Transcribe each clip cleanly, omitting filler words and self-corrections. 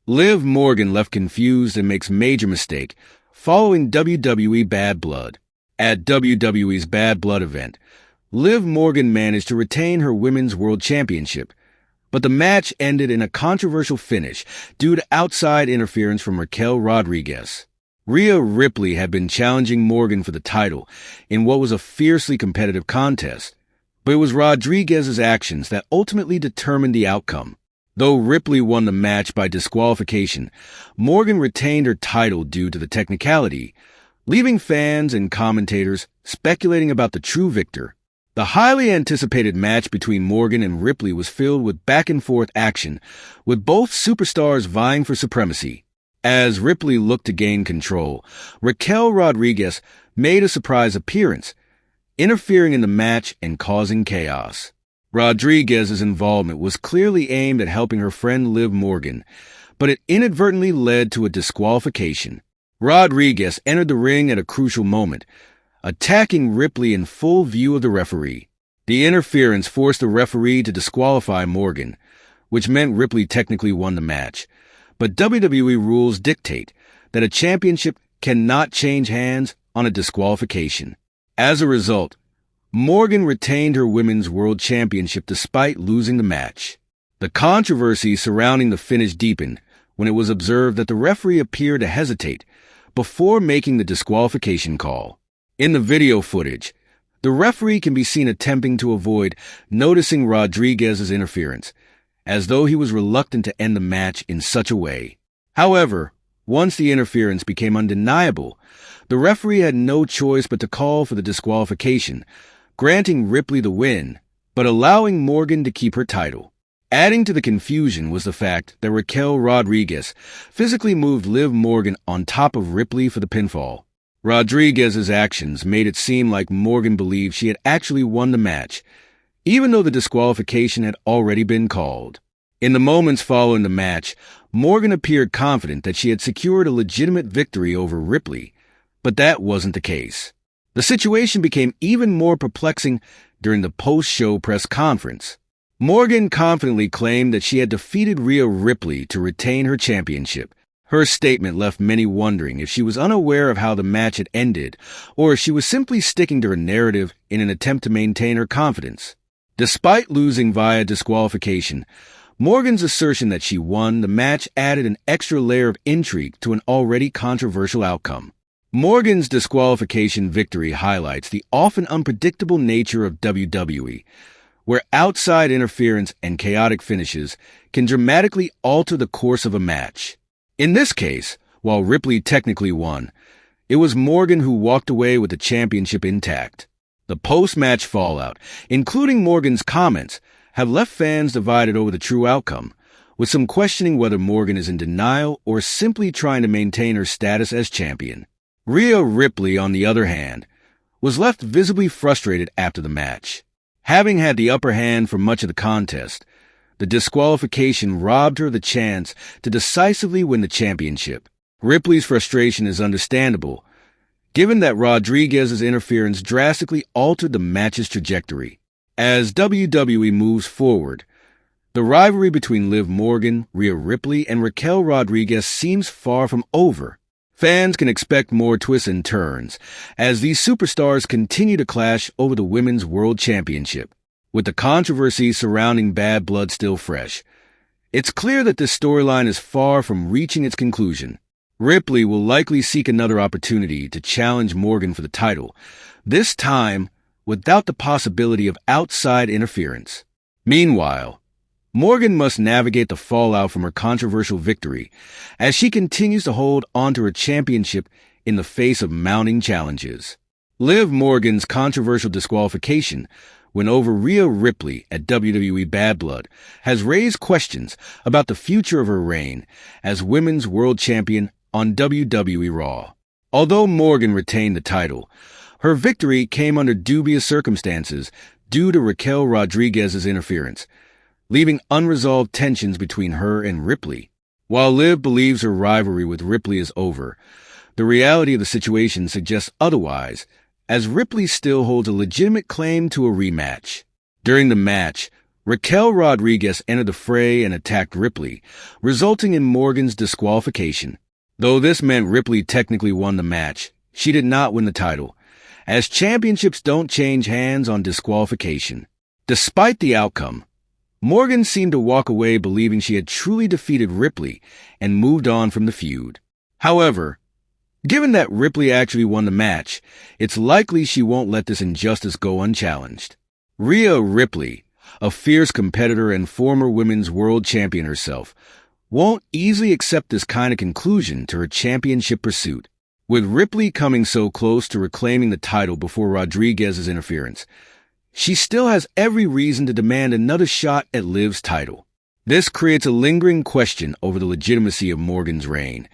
Liv Morgan left confused and makes major mistake following WWE Bad Blood. At WWE's Bad Blood event, Liv Morgan managed to retain her Women's World Championship, but the match ended in a controversial finish due to outside interference from Raquel Rodriguez. Rhea Ripley had been challenging Morgan for the title in what was a fiercely competitive contest, but it was Rodriguez's actions that ultimately determined the outcome. Though Ripley won the match by disqualification, Morgan retained her title due to the technicality, leaving fans and commentators speculating about the true victor. The highly anticipated match between Morgan and Ripley was filled with back-and-forth action, with both superstars vying for supremacy. As Ripley looked to gain control, Raquel Rodriguez made a surprise appearance, interfering in the match and causing chaos. Rodriguez's involvement was clearly aimed at helping her friend Liv Morgan, but it inadvertently led to a disqualification. Rodriguez entered the ring at a crucial moment, attacking Ripley in full view of the referee. The interference forced the referee to disqualify Morgan, which meant Ripley technically won the match. But WWE rules dictate that a championship cannot change hands on a disqualification. As a result, Morgan retained her Women's World Championship despite losing the match. The controversy surrounding the finish deepened when it was observed that the referee appeared to hesitate before making the disqualification call. In the video footage, the referee can be seen attempting to avoid noticing Rodriguez's interference, as though he was reluctant to end the match in such a way. However, once the interference became undeniable, the referee had no choice but to call for the disqualification, granting Ripley the win, but allowing Morgan to keep her title. Adding to the confusion was the fact that Raquel Rodriguez physically moved Liv Morgan on top of Ripley for the pinfall. Rodriguez's actions made it seem like Morgan believed she had actually won the match, even though the disqualification had already been called. In the moments following the match, Morgan appeared confident that she had secured a legitimate victory over Ripley, but that wasn't the case. The situation became even more perplexing during the post-show press conference. Morgan confidently claimed that she had defeated Rhea Ripley to retain her championship. Her statement left many wondering if she was unaware of how the match had ended, or if she was simply sticking to her narrative in an attempt to maintain her confidence. Despite losing via disqualification, Morgan's assertion that she won the match added an extra layer of intrigue to an already controversial outcome. Morgan's disqualification victory highlights the often unpredictable nature of WWE, where outside interference and chaotic finishes can dramatically alter the course of a match. In this case, while Ripley technically won, it was Morgan who walked away with the championship intact. The post-match fallout, including Morgan's comments, have left fans divided over the true outcome, with some questioning whether Morgan is in denial or simply trying to maintain her status as champion. Rhea Ripley, on the other hand, was left visibly frustrated after the match. Having had the upper hand for much of the contest, the disqualification robbed her the chance to decisively win the championship. Ripley's frustration is understandable, given that Rodriguez's interference drastically altered the match's trajectory. As WWE moves forward, the rivalry between Liv Morgan, Rhea Ripley, and Raquel Rodriguez seems far from over. Fans can expect more twists and turns as these superstars continue to clash over the Women's World Championship. With the controversy surrounding Bad Blood still fresh, it's clear that this storyline is far from reaching its conclusion. Ripley will likely seek another opportunity to challenge Morgan for the title, this time without the possibility of outside interference. Meanwhile, Morgan must navigate the fallout from her controversial victory as she continues to hold onto her championship in the face of mounting challenges. Liv Morgan's controversial disqualification win over Rhea Ripley at WWE Bad Blood has raised questions about the future of her reign as Women's World Champion on WWE Raw. Although Morgan retained the title, her victory came under dubious circumstances due to Raquel Rodriguez's interference, leaving unresolved tensions between her and Ripley. While Liv believes her rivalry with Ripley is over, the reality of the situation suggests otherwise, as Ripley still holds a legitimate claim to a rematch. During the match, Raquel Rodriguez entered the fray and attacked Ripley, resulting in Morgan's disqualification. Though this meant Ripley technically won the match, she did not win the title, as championships don't change hands on disqualification. Despite the outcome, Morgan seemed to walk away believing she had truly defeated Ripley and moved on from the feud. However, given that Ripley actually won the match, it's likely she won't let this injustice go unchallenged. Rhea Ripley, a fierce competitor and former women's world champion herself, won't easily accept this kind of conclusion to her championship pursuit. With Ripley coming so close to reclaiming the title before Rodriguez's interference, she still has every reason to demand another shot at Liv's title. This creates a lingering question over the legitimacy of Morgan's reign,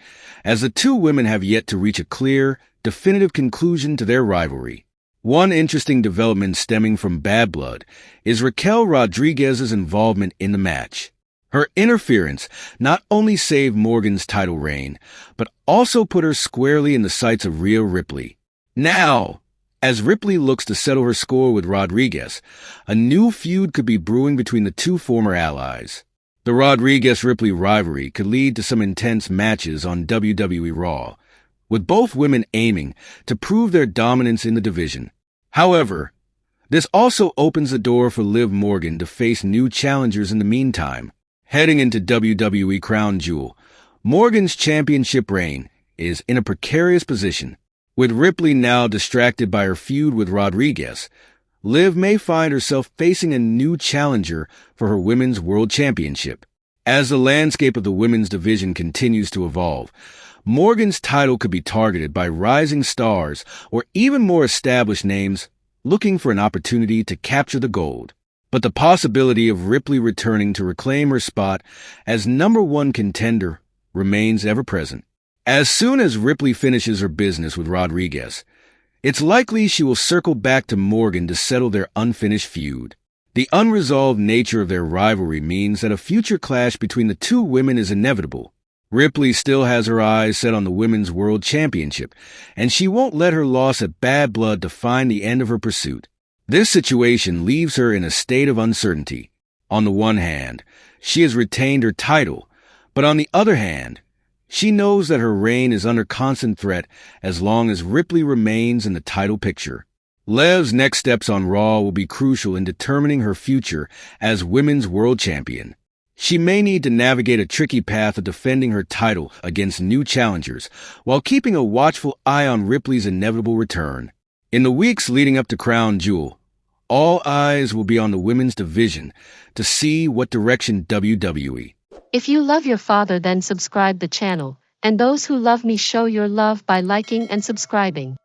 as the two women have yet to reach a clear, definitive conclusion to their rivalry. One interesting development stemming from Bad Blood is Raquel Rodriguez's involvement in the match. Her interference not only saved Morgan's title reign, but also put her squarely in the sights of Rhea Ripley. Now, as Ripley looks to settle her score with Rodriguez, a new feud could be brewing between the two former allies. The Rodriguez-Ripley rivalry could lead to some intense matches on WWE Raw, with both women aiming to prove their dominance in the division. However, this also opens the door for Liv Morgan to face new challengers in the meantime. Heading into WWE Crown Jewel, Morgan's championship reign is in a precarious position. With Ripley now distracted by her feud with Rodriguez, Liv may find herself facing a new challenger for her Women's World Championship. As the landscape of the women's division continues to evolve, Morgan's title could be targeted by rising stars or even more established names looking for an opportunity to capture the gold. But the possibility of Ripley returning to reclaim her spot as #1 contender remains ever present. As soon as Ripley finishes her business with Rodriguez, it's likely she will circle back to Morgan to settle their unfinished feud. The unresolved nature of their rivalry means that a future clash between the two women is inevitable. Ripley still has her eyes set on the Women's World Championship, and she won't let her loss at Bad Blood define the end of her pursuit. This situation leaves her in a state of uncertainty. On the one hand, she has retained her title, but on the other hand, she knows that her reign is under constant threat as long as Ripley remains in the title picture. Liv's next steps on Raw will be crucial in determining her future as Women's World Champion. She may need to navigate a tricky path of defending her title against new challengers while keeping a watchful eye on Ripley's inevitable return. In the weeks leading up to Crown Jewel, all eyes will be on the women's division to see what direction WWE. If you love your father, then subscribe the channel, and those who love me show your love by liking and subscribing.